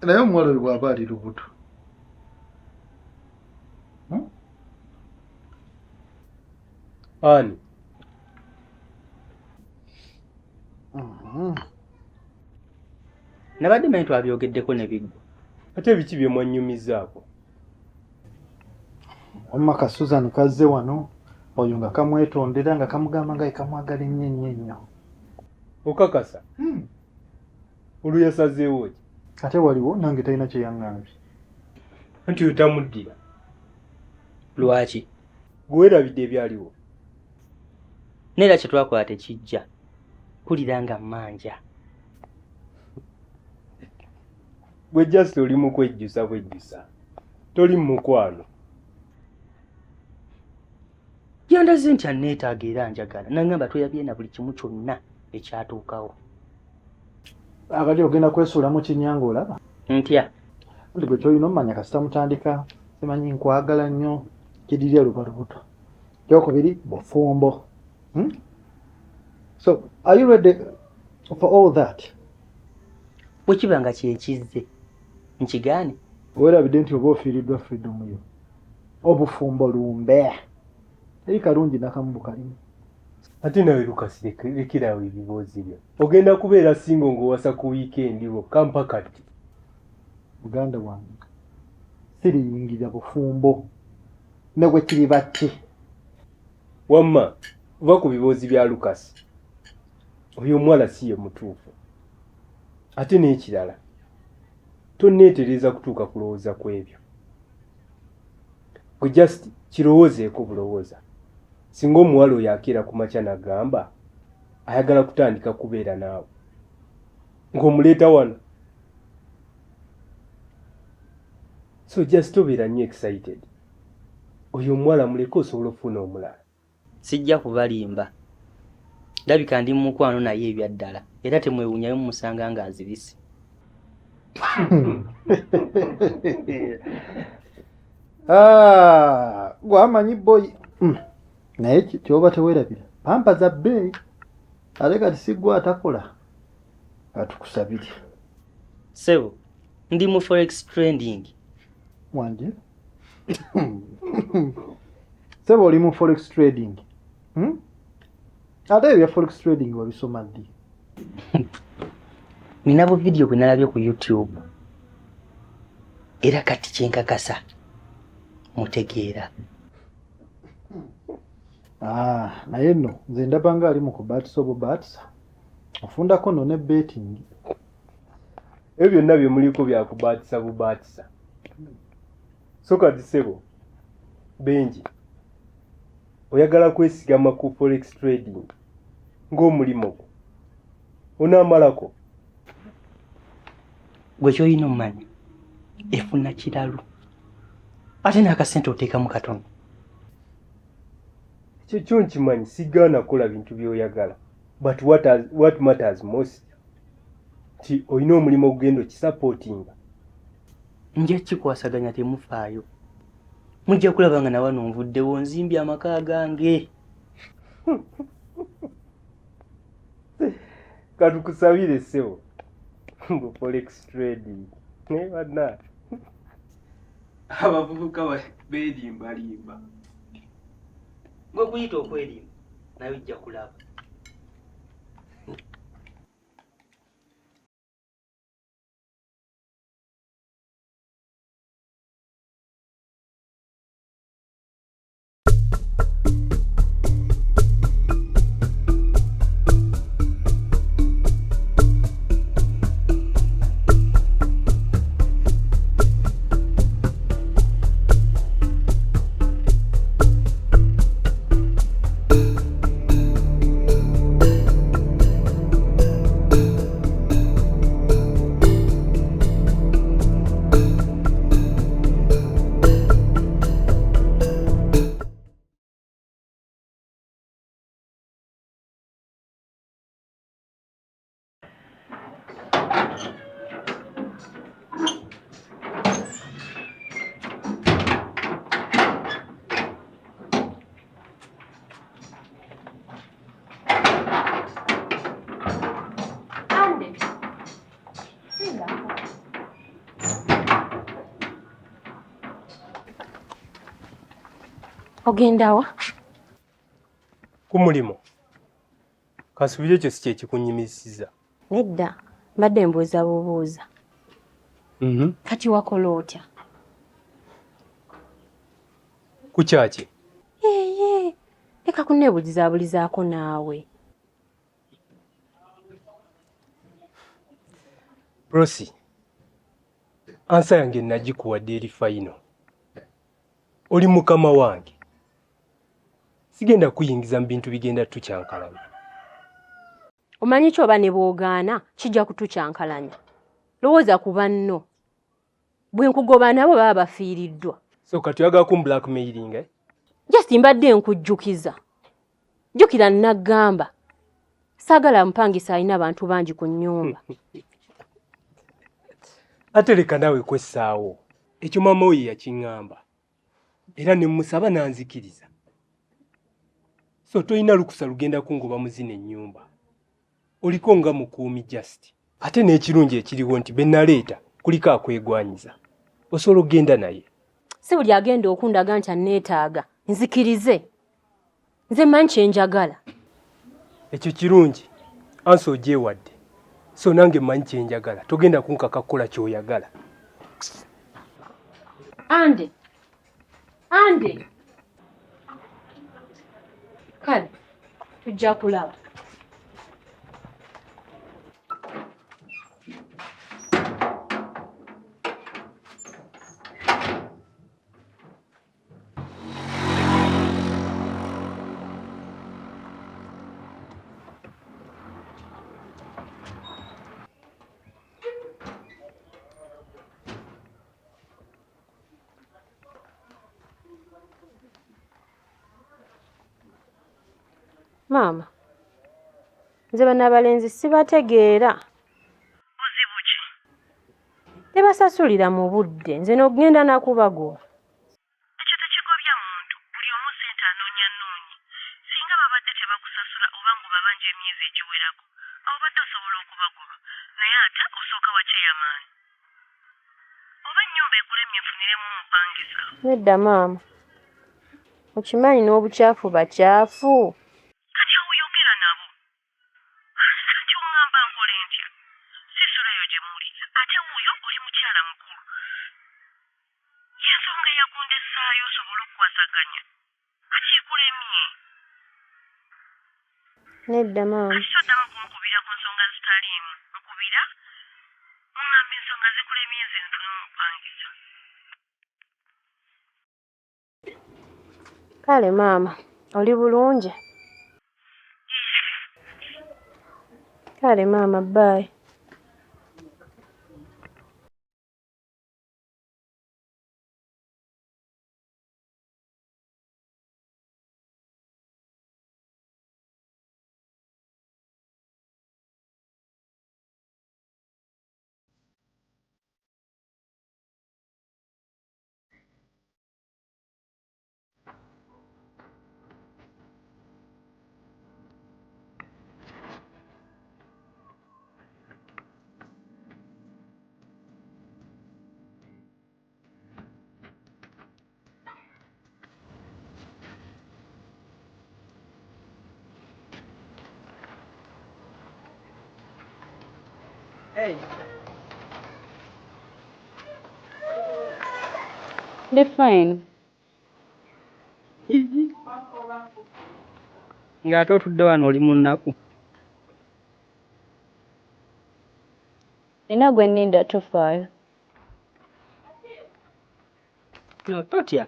naye omuwala oyo bw'aba ali lubuto ani nabadde manyi twabyogeddeko ne biggwa. ate biki bye mwannyumizaako? omumaka Susan kazze wano oyo nga kamwetondera nga kamugamba nga kamwagala ennyo. Okakasa? Olwo yasazeewo ki? Ate waliwo nange talina kye yaŋŋambye. Anti oyo tamuddira. Lwaki? Gwe weerabidde ebyaliwo. Neera kye twakola tekijja. Kulira nga mmanja. Gwe just oli mu kwejjusa bwejjusa. Toli mu mukwano. Yandaze nti anneetaaga era njagala. Nangamba tweyabye na buli kimu kyonna ekyatuukawo. Akati ogenda kwesuula mu kinnya ng'olaba? Ntya? Ndi gwe kyolina omumanya kasita mutandika simanyi nkwagala nnyo kidirya luba lubuto. Kyokubiri bufumbo. So, are you ready for all that? Bwe kiba nga kyekizze nkigaane. Weerabidde nti oba ofiiriddwa freedom yo. Obufumbo lumbe. Eri kalungi nakamu bukalimu. Ate nawe Lukasi lekerawo ebiboozi byo. Ogenda kubeera singo ng'owasa ku wiikendi lwokka mpaka ddi? Buganda wange siriyingira bufumbo ne bwe kiri baki. Wamma va ku biboozi bya Lukasi. Oyo omuwala si ye mutuufu. Ate n'ekirala tonneetereza kutuuka kulowooza ku ebyo. Gwe just kirowoozeeko bulowooza. Singa omuwala oyo akeera ku makya n'agamba ayagala kutandika kubeera naawe ng'omuleeta wano. So just tobeera nnyo excited. Oyo omuwala muleke osobola okufuna omulala. Sijja kubalimba. Ndabika ndi mu mukwano naye ebyaddala. Era temwewunyayo mumusanga nga azibise. Gwamanyi boy. Naye kyoba teweerabira. Pampa za bbeeyi. Ate kati siggwa atakola. Atukusabire. Sebo, ndi mu forex trading. Wanje? Sebo oli mu forex trading. Ate ebya forex trading wabisoma ddi? Ninabo video kwe nalabye ku YouTube. Era kati kyenkakasa mutegeera. Naye nno nze ndaba nga ali mu kubaatisa obubaatisa. Ofundako nno ne betting. Ebyo byonna bye muliko bya kubaatisa bubaatisa. So kati Sebo, Benji, oyagala kwesigama ku forex trading ng'omulimo gwo onaamalako? Gwe kyolina omumanyi efuna kiralu. Ate n'akasente oteekamu katono. Kyo nkimanyi sigaana kola bintu by'oyagala. But what matters most ti olina omulimu ogenda okisapootinga. Nja kikwasaganya temufaayo. Mujja kulaba nga nawano nvuddewo nzimbye amaka gange. Katukusabire Sebo mu forex trading. Bana abavubuka beelimbalimba. Gwe kuyita okwerimba nawe ojja kulaba. Ogenda wa? Ku mulimu. Kasubire ekyo si kye kikunyumisiza. Nedda, mbadde mbuuza bubuuza. Kati wakola otya? Ku kyaki? Leka kunneebulizaako naawe. Rosi, ansa yange nagikuwadde eri fayino. Oli mukama wange. Sigenda kuyingiza mu bintu bigenda tukyankalanya. Omanyi ki oba ne bw'ogaana kijja kutukyankalanya? Lowooza ku banno. Bwe nkugoba nabo baba bafiiriddwa. So kati oyagala blackmailing, eh? Just mbadde nkujjukiza. Jjukira nnaggamba. Saagala mpangisa alina abantu bangi ku nnyumba. Ate leka naawe kwessaawo. Ekyo maama we yakiŋŋamba. Era ne mmusaba n'anzikiriza. So toyina lukusa lugenda kungoba muzina ennyumba. Oliko nga mukuumi just. Ate n'ekirungi ekiriwo nti bennaleeta kuliko akwegwanyiza. Osobola okgenda naye. Si buli agenda okundaga nti anneetaaga. Nzikirize. Nze mmanyi kye njagala. Ekyo kirungi. Ansi ogyewadde. So nange mmanyi kye njagala. Togenda kunkaka kukola ky'oyagala. Ande. Kale, tujja kulaba. Maama, nze bannabalenzi sibategeera. Buzibu ki? Tebasasulira mu budde, nze n'ogenda nakubagoba. Ekyo tekigobya muntu, buli omu ssente anoonya. Singa babadde tebakusasula oba ng'obabanja emyezi egiwerako, obadde osobola okubagoba, naye ate osooka wakyeyamaanyi. Oba ennyumba ekulemye nfuniremu omupangisa. Nedda maama, okimanyi n'obukyafu bakyafu. Nedda maama. Soddamu kumukubira ku nsonga zitaliimu. Nkubira, muŋŋamba ensonga zikulemye nze nfune omupangisa. Kale maama, oli bulungi? Kale maama, bye. Hey. They're fine. Ng'ate otudde wano oli mu nnaku. Nina gwe nninda tofaayo. No, totya.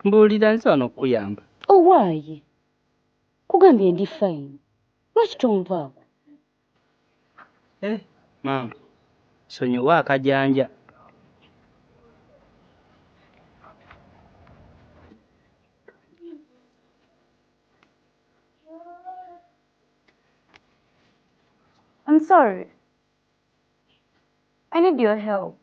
Mbuulira nze wano okukuyamba. Owaaye? Kugambye ndi fine. Lwaki tonvaako? Maama, sonyiwa akajanja. I'm sorry. I need your help.